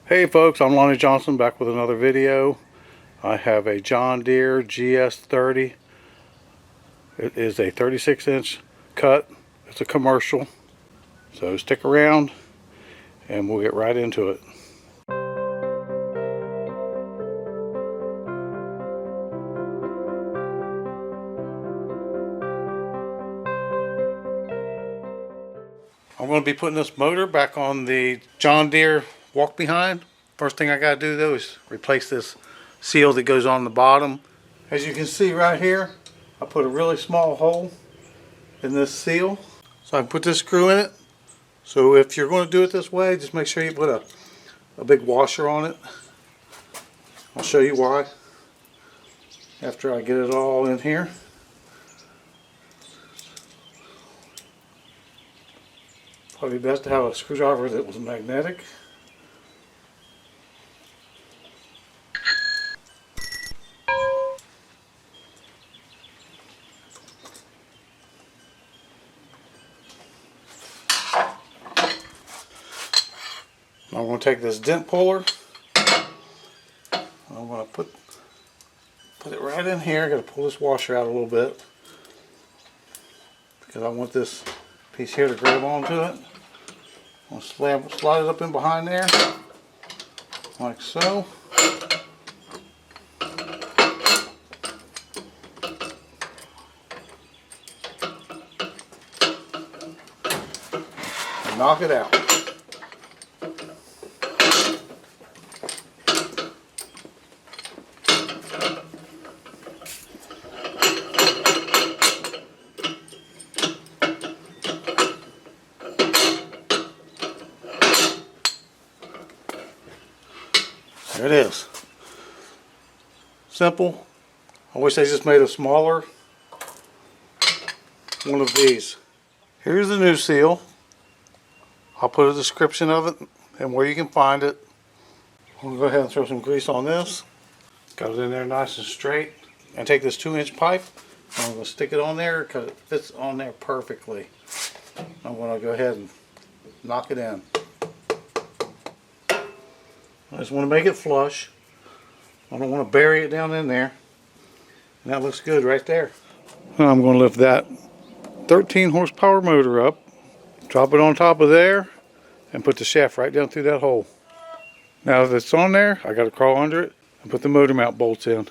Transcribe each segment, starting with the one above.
Hey folks, I'm Lonnie Johnson back with another video. I have a John Deere GS30. It is a 36-inch cut. It's a commercial. So stick around and we'll get right into it. I'm going to be putting this motor back on the John Deere walk behind. First thing I got to do though is replace this seal that goes on the bottom. As you can see right here, I put a really small hole in this seal so I can put this screw in it. So if you're going to do it this way, just make sure you put a big washer on it. I'll show you why after I get it all in here. Probably best to have a screwdriver that was magnetic. I'm going to take this dent puller. I'm going to put it right in here. I got to pull this washer out a little bit because I want this piece here to grab onto it. I'm going to slide it up in behind there like so. And knock it out. There it is. Simple. I wish they just made a smaller one of these. Here's the new seal. I'll put a description of it and where you can find it. I'm going to go ahead and throw some grease on this. Got it in there nice and straight. And take this 2-inch pipe. I'm going to stick it on there because it fits on there perfectly. I'm going to go ahead and knock it in. I just want to make it flush. I don't want to bury it down in there. And that looks good right there. I'm going to lift that 13 horsepower motor up, drop it on top of there, and put the shaft right down through that hole. Now that it's on there, I got to crawl under it and put the motor mount bolts in.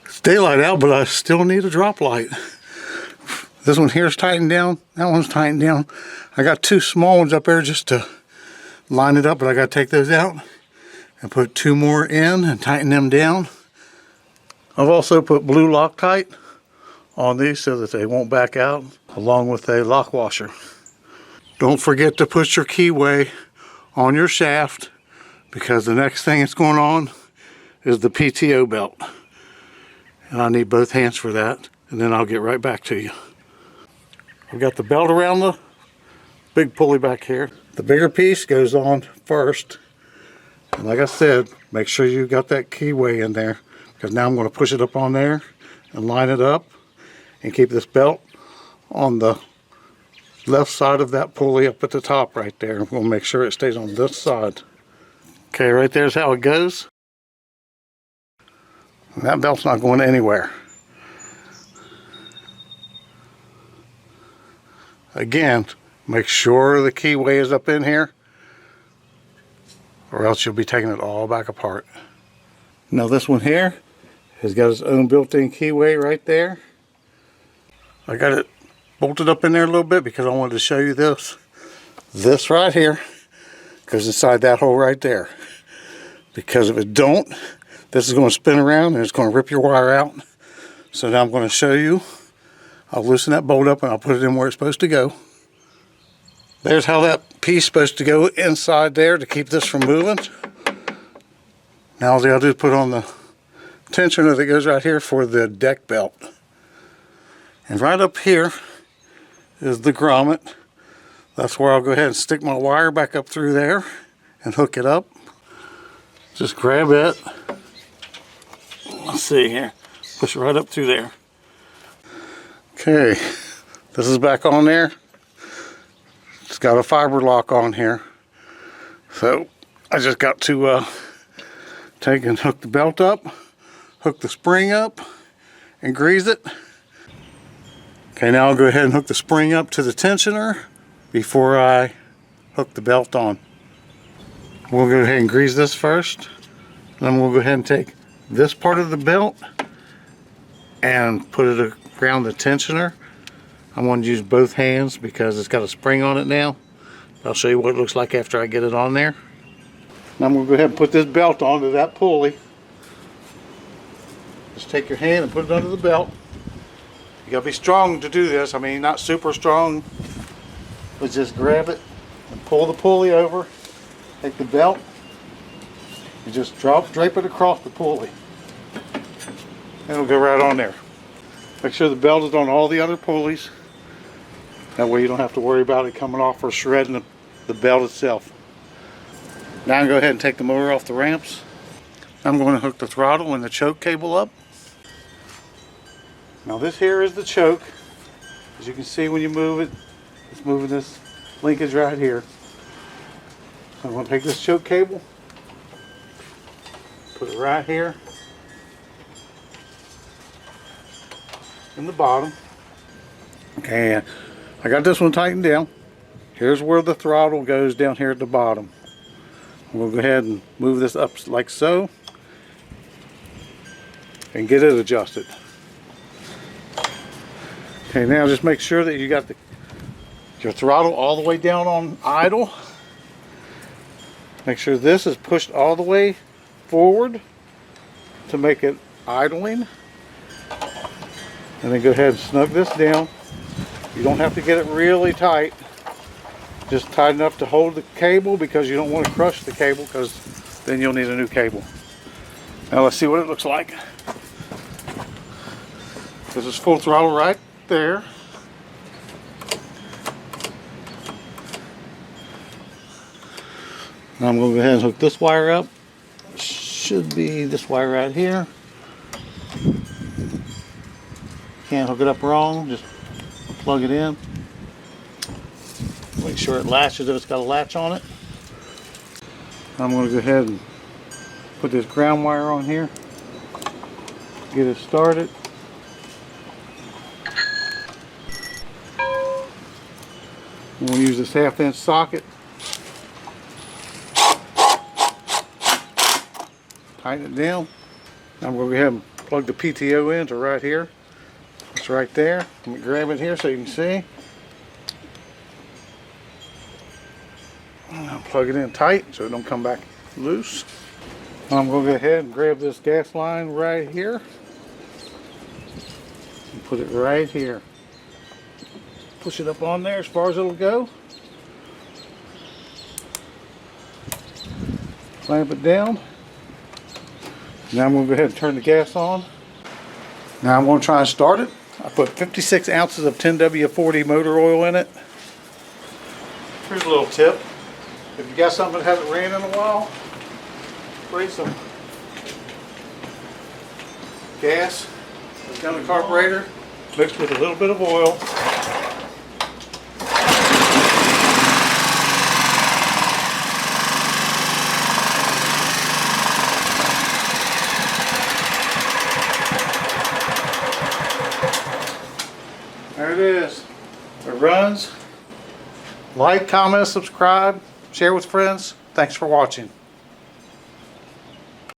It's daylight out, but I still need a drop light. This one here is tightened down. That one's tightened down. I got 2 small ones up there just to line it up, but I got to take those out and put 2 more in and tighten them down. I've also put blue Loctite on these so that they won't back out, along with a lock washer. Don't forget to put your keyway on your shaft, because the next thing that's going on is the PTO belt. And I need both hands for that, and then I'll get right back to you. I've got the belt around the big pulley back here. The bigger piece goes on first. And like I said, make sure you got that keyway in there, because now I'm going to push it up on there and line it up and keep this belt on the left side of that pulley up at the top right there. We'll make sure it stays on this side. Okay, right there's how it goes. And that belt's not going anywhere. Again, make sure the keyway is up in here, or else you'll be taking it all back apart. Now this one here has got its own built-in keyway right there. I got it bolted up in there a little bit because I wanted to show you this. This right here goes inside that hole right there. Because if it don't, this is going to spin around and it's going to rip your wire out. So now I'm going to show you. I'll loosen that bolt up and I'll put it in where it's supposed to go. There's how that piece is supposed to go inside there to keep this from moving. Now all I do is put on the tensioner that goes right here for the deck belt. And right up here is the grommet. That's where I'll go ahead and stick my wire back up through there and hook it up. Just grab it. Let's see here. Push it right up through there. Okay, this is back on there. It's got a fiber lock on here. So I just got to take and hook the belt up, hook the spring up, and grease it. Okay, now I'll go ahead and hook the spring up to the tensioner before I hook the belt on. We'll go ahead and grease this first. Then we'll go ahead and take this part of the belt and put it around the tensioner. I'm going to use both hands because it's got a spring on it now. I'll show you what it looks like after I get it on there. Now I'm going to go ahead and put this belt onto that pulley. Just take your hand and put it under the belt. You got to be strong to do this. I mean, not super strong, but just grab it and pull the pulley over. Take the belt and just drape it across the pulley. And it'll go right on there. Make sure the belt is on all the other pulleys. That way you don't have to worry about it coming off or shredding the belt itself. Now I'm going to go ahead and take the motor off the ramps. I'm going to hook the throttle and the choke cable up. Now this here is the choke. As you can see when you move it, it's moving this linkage right here. So I'm going to take this choke cable, put it right here in the bottom. Okay, I got this one tightened down. Here's where the throttle goes, down here at the bottom. We'll go ahead and move this up like so and get it adjusted. Okay, now just make sure that you got your throttle all the way down on idle. Make sure this is pushed all the way forward to make it idling. And then go ahead and snug this down. You don't have to get it really tight. Just tight enough to hold the cable because you don't want to crush the cable because then you'll need a new cable. Now let's see what it looks like. This is full throttle right there. Now I'm going to go ahead and hook this wire up. Should be this wire right here. Can't hook it up wrong, just plug it in. Make sure it latches if it's got a latch on it. I'm going to go ahead and put this ground wire on here. Get it started. I'm going to use this 1/2-inch socket. Tighten it down. I'm going to go ahead and plug the PTO in to right here. It's right there. Let me grab it here so you can see. I'll plug it in tight so it don't come back loose. I'm going to go ahead and grab this gas line right here and put it right here. Push it up on there as far as it'll go. Clamp it down. Now I'm going to go ahead and turn the gas on. Now I'm going to try and start it. I put 56 ounces of 10W40 motor oil in it. Here's a little tip. If you got something that hasn't ran in a while, spray some gas down the carburetor mixed with a little bit of oil. There it is. It runs. Like, comment, subscribe, share with friends. Thanks for watching.